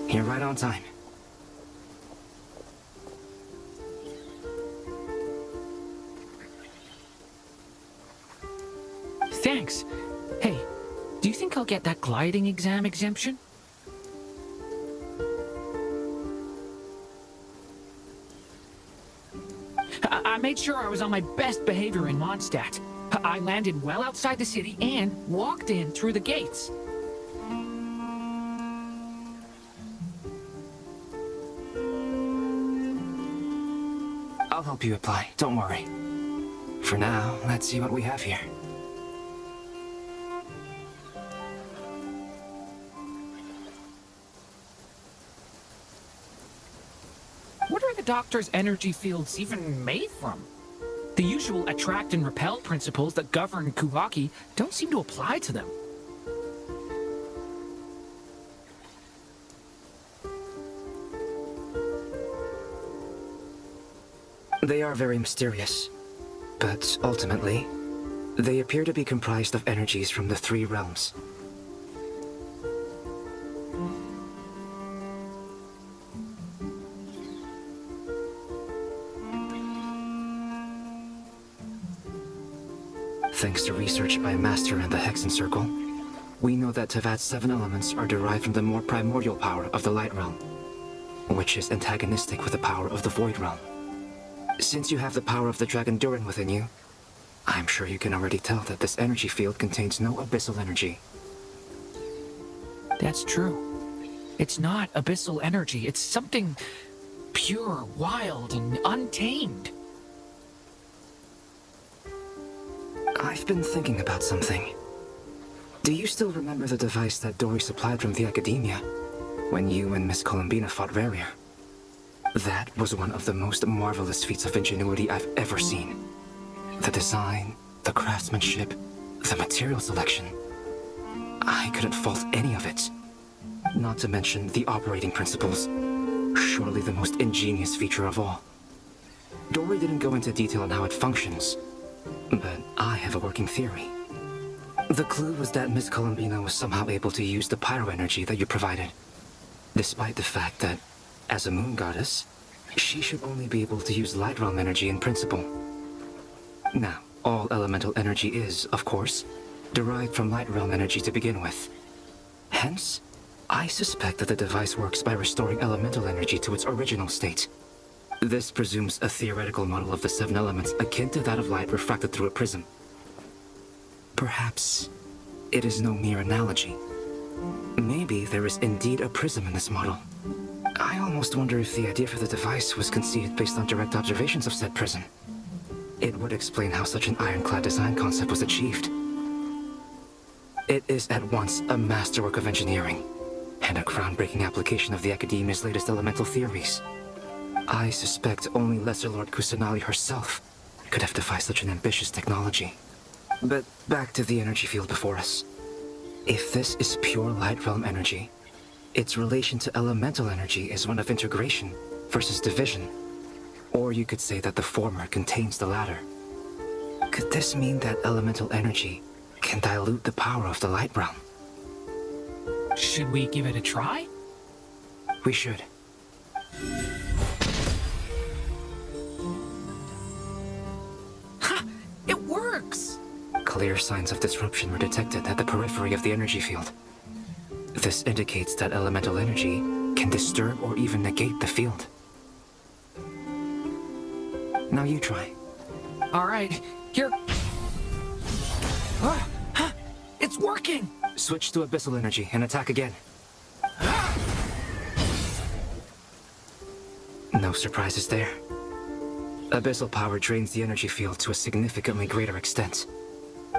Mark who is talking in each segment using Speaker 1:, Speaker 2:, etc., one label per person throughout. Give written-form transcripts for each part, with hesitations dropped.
Speaker 1: You're right on time.
Speaker 2: Thanks. Hey, do you think I'll get that gliding exam exemption? I made sure I was on my best behavior in Mondstadt. I landed well outside the city and walked in through the gates.
Speaker 1: I'll help you apply, don't worry. For now, let's see what we have here.
Speaker 2: What are the doctor's energy fields even made from? The usual attract and repel principles that govern Kuvaki don't seem to apply to them.
Speaker 1: They are very mysterious, but ultimately, they appear to be comprised of energies from the three realms. Thanks to research by a master in the Hexen Circle, we know that Tevat's 7 elements are derived from the more primordial power of the Light Realm, which is antagonistic with the power of the Void Realm. Since you have the power of the Dragon Durin within you, I'm sure you can already tell that this energy field contains no abyssal energy.
Speaker 2: That's true. It's not abyssal energy, it's something pure, wild, and untamed.
Speaker 1: I've been thinking about something. Do you still remember the device that Dory supplied from the Academia when you and Miss Columbina fought Rarier? That was one of the most marvelous feats of ingenuity I've ever seen. The design, the craftsmanship, the material selection. I couldn't fault any of it. Not to mention the operating principles. Surely the most ingenious feature of all. Dory didn't go into detail on how it functions, but I have a working theory. The clue was that Miss Columbina was somehow able to use the pyro energy that you provided, despite the fact that, as a moon goddess, she should only be able to use Light Realm energy in principle. Now, all elemental energy is, of course, derived from Light Realm energy to begin with. Hence, I suspect that the device works by restoring elemental energy to its original state. This presumes a theoretical model of the 7 elements akin to that of light refracted through a prism. Perhaps it is no mere analogy. Maybe there is indeed a prism in this model. I almost wonder if the idea for the device was conceived based on direct observations of said prism. It would explain how such an ironclad design concept was achieved. It is at once a masterwork of engineering and a groundbreaking application of the Academia's latest elemental theories. I suspect only Lesser Lord Kusanali herself could have devised such an ambitious technology. But back to the energy field before us. If this is pure Light Realm energy, its relation to elemental energy is one of integration versus division. Or you could say that the former contains the latter. Could this mean that elemental energy can dilute the power of the Light Realm?
Speaker 2: Should we give it a try?
Speaker 1: We should.
Speaker 2: Ha! It works!
Speaker 1: Clear signs of disruption were detected at the periphery of the energy field. This indicates that elemental energy can disturb or even negate the field. Now you try.
Speaker 2: All right, here. It's working!
Speaker 1: Switch to abyssal energy and attack again. No surprises there. Abyssal power drains the energy field to a significantly greater extent.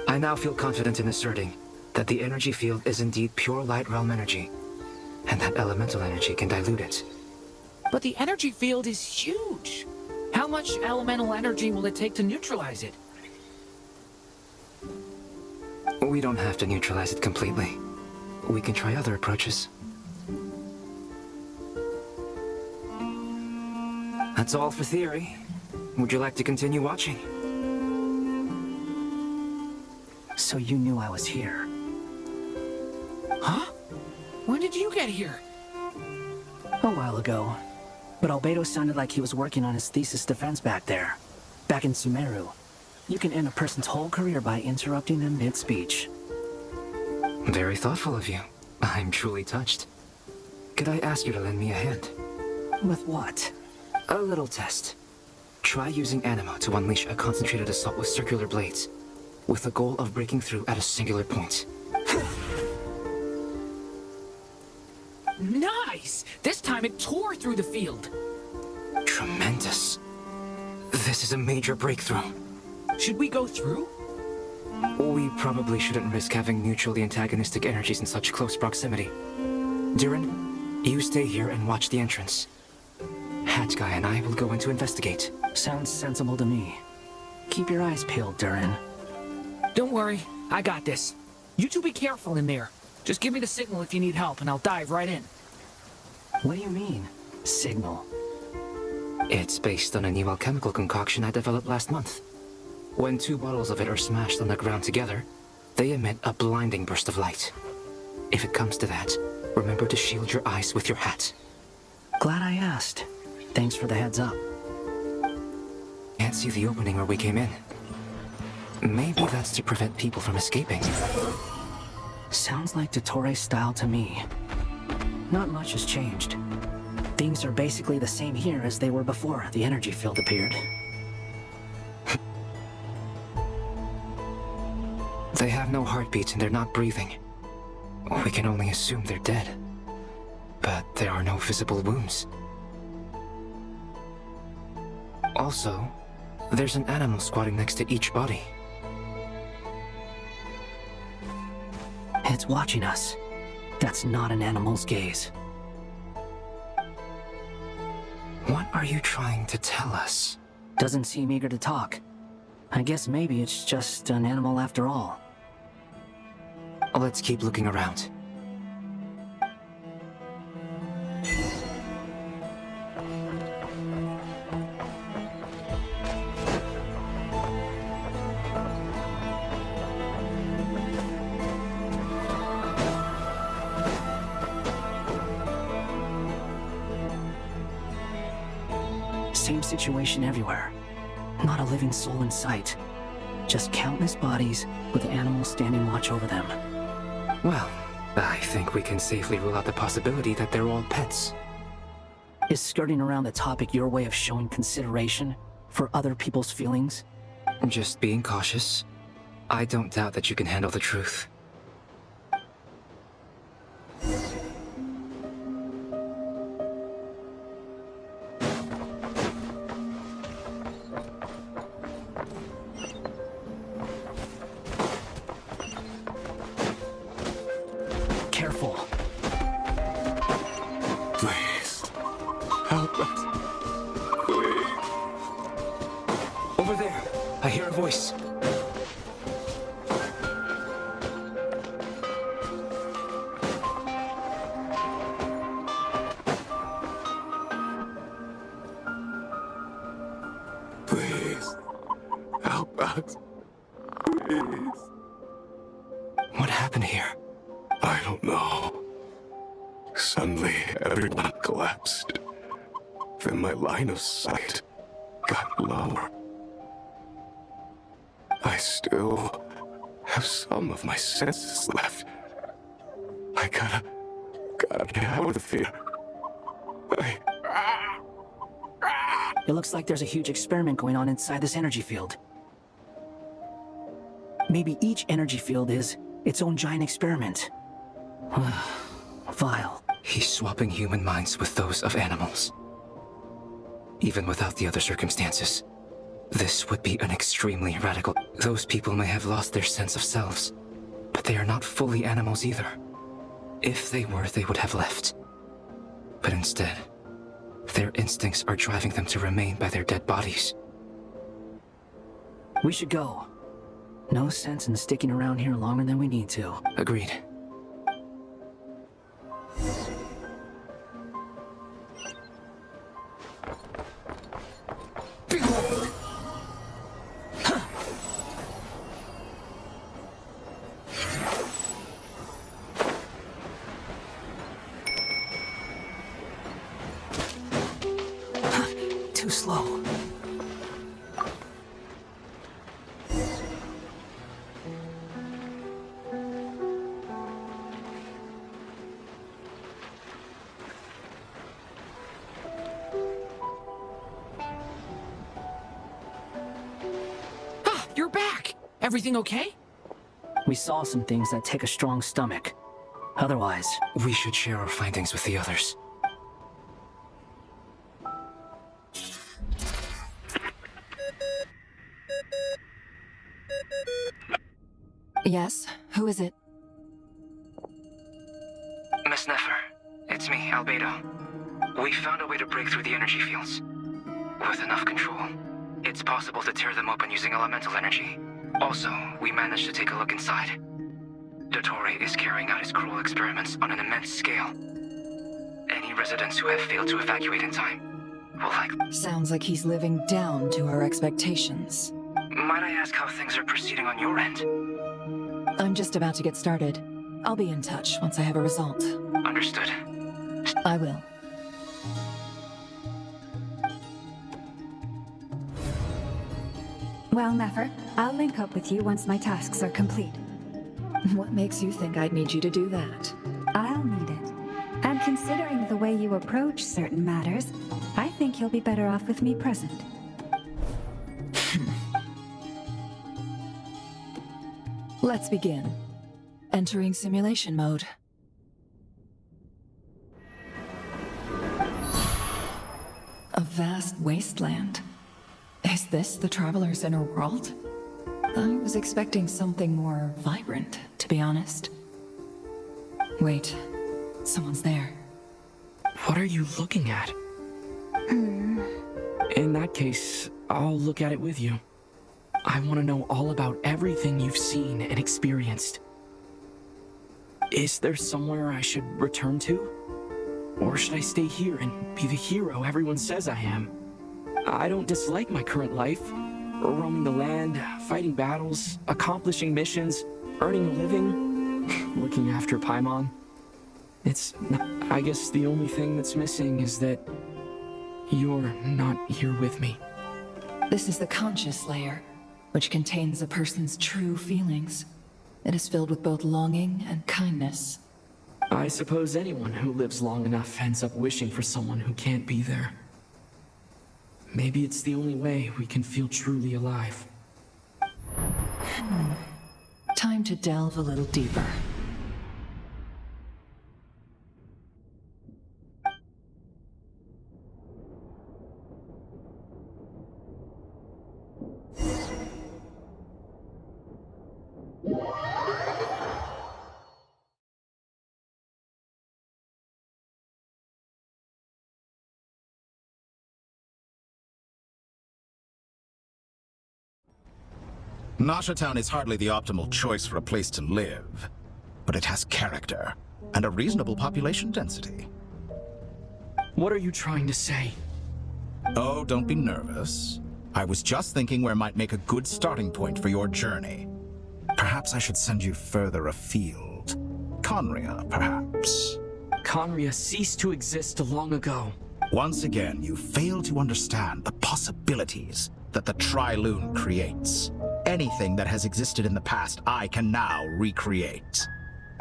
Speaker 1: I now feel confident in asserting that the energy field is indeed pure Light Realm energy, and that elemental energy can dilute it.
Speaker 2: But the energy field is huge. How much elemental energy will it take to neutralize it?
Speaker 1: We don't have to neutralize it completely. We can try other approaches. That's all for theory. Would you like to continue watching?
Speaker 3: So you knew I was here.
Speaker 2: Huh? When did you get here?
Speaker 3: A while ago. But Albedo sounded like he was working on his thesis defense back there. Back in Sumeru. You can end a person's whole career by interrupting them mid-speech.
Speaker 1: Very thoughtful of you. I'm truly touched. Could I ask you to lend me a hand?
Speaker 3: With what?
Speaker 1: A little test. Try using anima to unleash a concentrated assault with circular blades, with the goal of breaking through at a singular point.
Speaker 2: Nice! This time it tore through the field.
Speaker 1: Tremendous. This is a major breakthrough.
Speaker 2: Should we go through?
Speaker 1: We probably shouldn't risk having mutually antagonistic energies in such close proximity. Durin, you stay here and watch the entrance. Hat Guy and I will go in to investigate.
Speaker 3: Sounds sensible to me. Keep your eyes peeled, Durin.
Speaker 2: Don't worry, I got this. You two be careful in there. Just give me the signal if you need help and I'll dive right in.
Speaker 3: What do you mean, signal?
Speaker 1: It's based on a new alchemical concoction I developed last month. When 2 bottles of it are smashed on the ground together, they emit a blinding burst of light. If it comes to that, remember to shield your eyes with your hat.
Speaker 3: Glad I asked. Thanks for the heads up.
Speaker 1: Can't see the opening where we came in. Maybe that's to prevent people from escaping.
Speaker 3: Sounds like Dottore style to me. Not much has changed. Things are basically the same here as they were before the energy field appeared.
Speaker 1: They have no heartbeat and they're not breathing. We can only assume they're dead. But there are no visible wounds. Also, there's an animal squatting next to each body.
Speaker 3: It's watching us. That's not an animal's gaze.
Speaker 1: What are you trying to tell us?
Speaker 3: Doesn't seem eager to talk. I guess maybe it's just an animal after all.
Speaker 1: Let's keep looking around.
Speaker 3: Same situation everywhere. Not a living soul in sight. Just countless bodies with animals standing watch over them.
Speaker 1: Well, I think we can safely rule out the possibility that they're all pets.
Speaker 3: Is skirting around the topic your way of showing consideration for other people's feelings?
Speaker 1: Just being cautious. I don't doubt that you can handle the truth.
Speaker 3: Careful.
Speaker 4: Please, help us. Please.
Speaker 1: Over there! I hear a voice.
Speaker 4: Please, help us. Please.
Speaker 1: What happened here?
Speaker 4: I don't know. Suddenly, everyone collapsed. Then my line of sight got lower. I still have some of my senses left. I gotta get out of here.
Speaker 3: It looks like there's a huge experiment going on inside this energy field. Maybe each energy field is its own giant experiment. Vile.
Speaker 1: He's swapping human minds with those of animals. Even without the other circumstances, this would be an extremely radical... Those people may have lost their sense of selves, but they are not fully animals either. If they were, they would have left. But instead, their instincts are driving them to remain by their dead bodies.
Speaker 3: We should go. No sense in sticking around here longer than we need to.
Speaker 1: Agreed.
Speaker 2: Behold!
Speaker 3: slow.
Speaker 2: Ah, you're back! Everything okay?
Speaker 3: We saw some things that take a strong stomach. Otherwise,
Speaker 1: We should share our findings with the others.
Speaker 5: Yes? Who is it?
Speaker 1: Miss Nefer, it's me, Albedo. We found a way to break through the energy fields. With enough control, it's possible to tear them open using elemental energy. Also, we managed to take a look inside. Dottore is carrying out his cruel experiments on an immense scale. Any residents who have failed to evacuate in time will likely...
Speaker 5: Sounds like he's living down to our expectations.
Speaker 1: Might I ask how things are proceeding on your end?
Speaker 5: I'm just about to get started. I'll be in touch once I have a result.
Speaker 1: Understood.
Speaker 5: I will.
Speaker 6: Well, Nefer, I'll link up with you once my tasks are complete.
Speaker 5: What makes you think I'd need you to do that?
Speaker 6: I'll need it. And considering the way you approach certain matters, I think you'll be better off with me present.
Speaker 5: Let's begin. Entering simulation mode. A vast wasteland. Is this the Traveler's inner world? I was expecting something more vibrant, to be honest. Wait, someone's there.
Speaker 2: What are you looking at? In that case, I'll look at it with you. I want to know all about everything you've seen and experienced. Is there somewhere I should return to? Or should I stay here and be the hero everyone says I am? I don't dislike my current life. Roaming the land, fighting battles, accomplishing missions, earning a living, looking after Paimon. I guess the only thing that's missing is that you're not here with me.
Speaker 5: This is the conscious layer, which contains a person's true feelings. It is filled with both longing and kindness.
Speaker 2: I suppose anyone who lives long enough ends up wishing for someone who can't be there. Maybe it's the only way we can feel truly alive.
Speaker 5: Time to delve a little deeper.
Speaker 7: Nasha Town is hardly the optimal choice for a place to live, but it has character and a reasonable population density.
Speaker 2: What are you trying to say?
Speaker 7: Oh, don't be nervous. I was just thinking where might make a good starting point for your journey. Perhaps I should send you further afield. Conria, perhaps.
Speaker 2: Conria ceased to exist long ago.
Speaker 7: Once again, you fail to understand the possibilities that the Tri-Lune creates. Anything that has existed in the past, I can now recreate.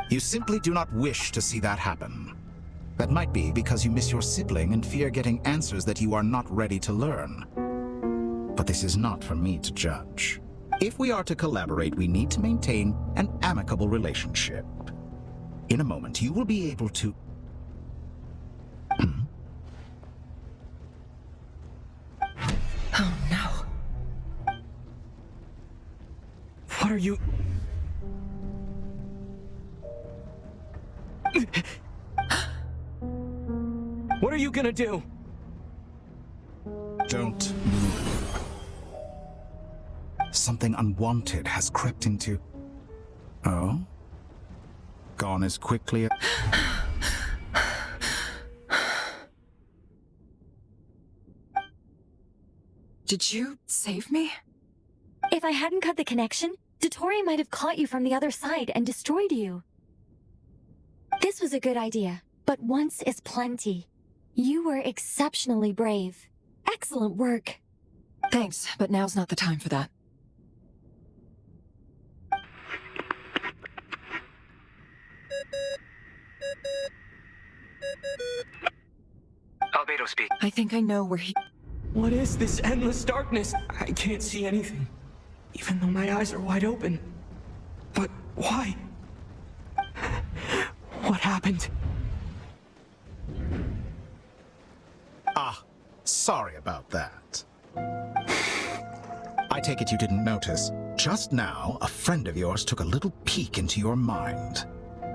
Speaker 7: You simply do not wish to see that happen. That might be because you miss your sibling and fear getting answers that you are not ready to learn. But this is not for me to judge. If we are to collaborate, we need to maintain an amicable relationship. In a moment, you will be able to...
Speaker 5: Oh no.
Speaker 2: What are you... What are you gonna do?
Speaker 7: Don't move. Something unwanted has crept into... Oh? Gone as quickly as...
Speaker 5: Did you save me?
Speaker 8: If I hadn't cut the connection, Dottore might have caught you from the other side and destroyed you. This was a good idea, but once is plenty. You were exceptionally brave. Excellent work.
Speaker 5: Thanks, but now's not the time for that.
Speaker 1: Albedo speak.
Speaker 5: I think I know where he...
Speaker 2: What is this endless darkness? I can't see anything, even though my eyes are wide open. But why? What happened?
Speaker 7: Ah, sorry about that. I take it you didn't notice. Just now, a friend of yours took a little peek into your mind.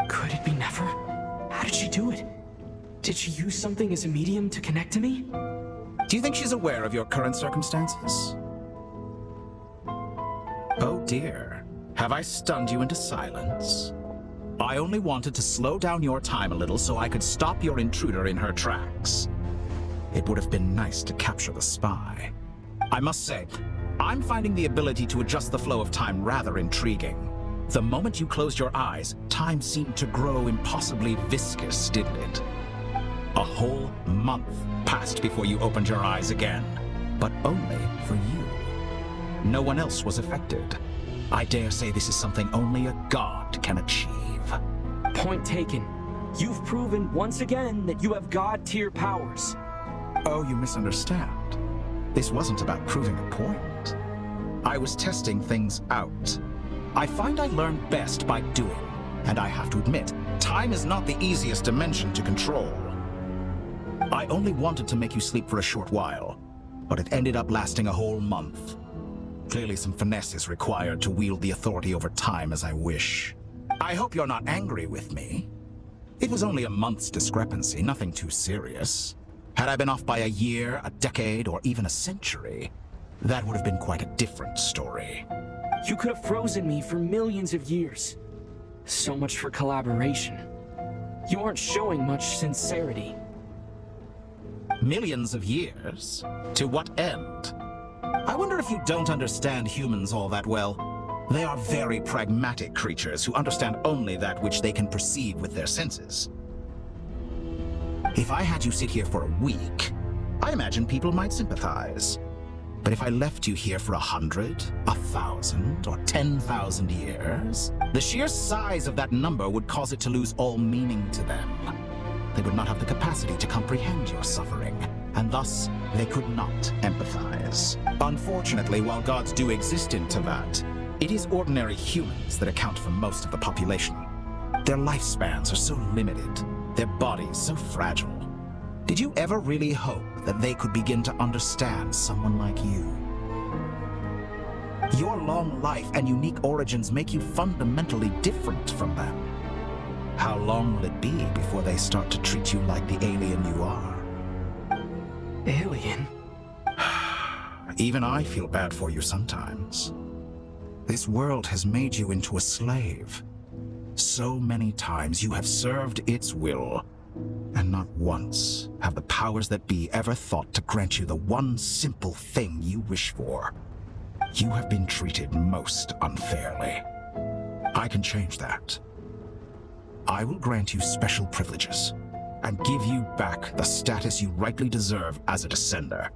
Speaker 2: Could it be Never? How did she do it? Did she use something as a medium to connect to me?
Speaker 7: Do you think she's aware of your current circumstances? Oh dear. Have I stunned you into silence? I only wanted to slow down your time a little so I could stop your intruder in her tracks. It would have been nice to capture the spy. I must say, I'm finding the ability to adjust the flow of time rather intriguing. The moment you closed your eyes, time seemed to grow impossibly viscous, didn't it? A whole month passed before you opened your eyes again, but only for you. No one else was affected. I dare say this is something only a god can achieve.
Speaker 2: Point taken. You've proven once again that you have god-tier powers.
Speaker 7: Oh, you misunderstand. This wasn't about proving a point. I was testing things out. I find I learn best by doing, and I have to admit, time is not the easiest dimension to control. I only wanted to make you sleep for a short while, but it ended up lasting a whole month. Clearly some finesse is required to wield the authority over time as I wish. I hope you're not angry with me. It was only a month's discrepancy, nothing too serious. Had I been off by a year, a decade, or even a century, that would have been quite a different story.
Speaker 2: You could have frozen me for millions of years. So much for collaboration. You aren't showing much sincerity.
Speaker 7: Millions of years? To what end? I wonder if you don't understand humans all that well. They are very pragmatic creatures who understand only that which they can perceive with their senses. If I had you sit here for a week, I imagine people might sympathize. But if I left you here for 100, 1,000, or 10,000 years, the sheer size of that number would cause it to lose all meaning to them. They would not have the capacity to comprehend your suffering, and thus they could not empathize. Unfortunately, while gods do exist in Teyvat, it is ordinary humans that account for most of the population. Their lifespans are so limited, their bodies so fragile. Did you ever really hope that they could begin to understand someone like you? Your long life and unique origins make you fundamentally different from them. How long will it be before they start to treat you like the alien you are?
Speaker 2: Alien?
Speaker 7: Even I feel bad for you sometimes. This world has made you into a slave. So many times you have served its will, and not once have the powers that be ever thought to grant you the one simple thing you wish for. You have been treated most unfairly. I can change that. I will grant you special privileges, and give you back the status you rightly deserve as a descender.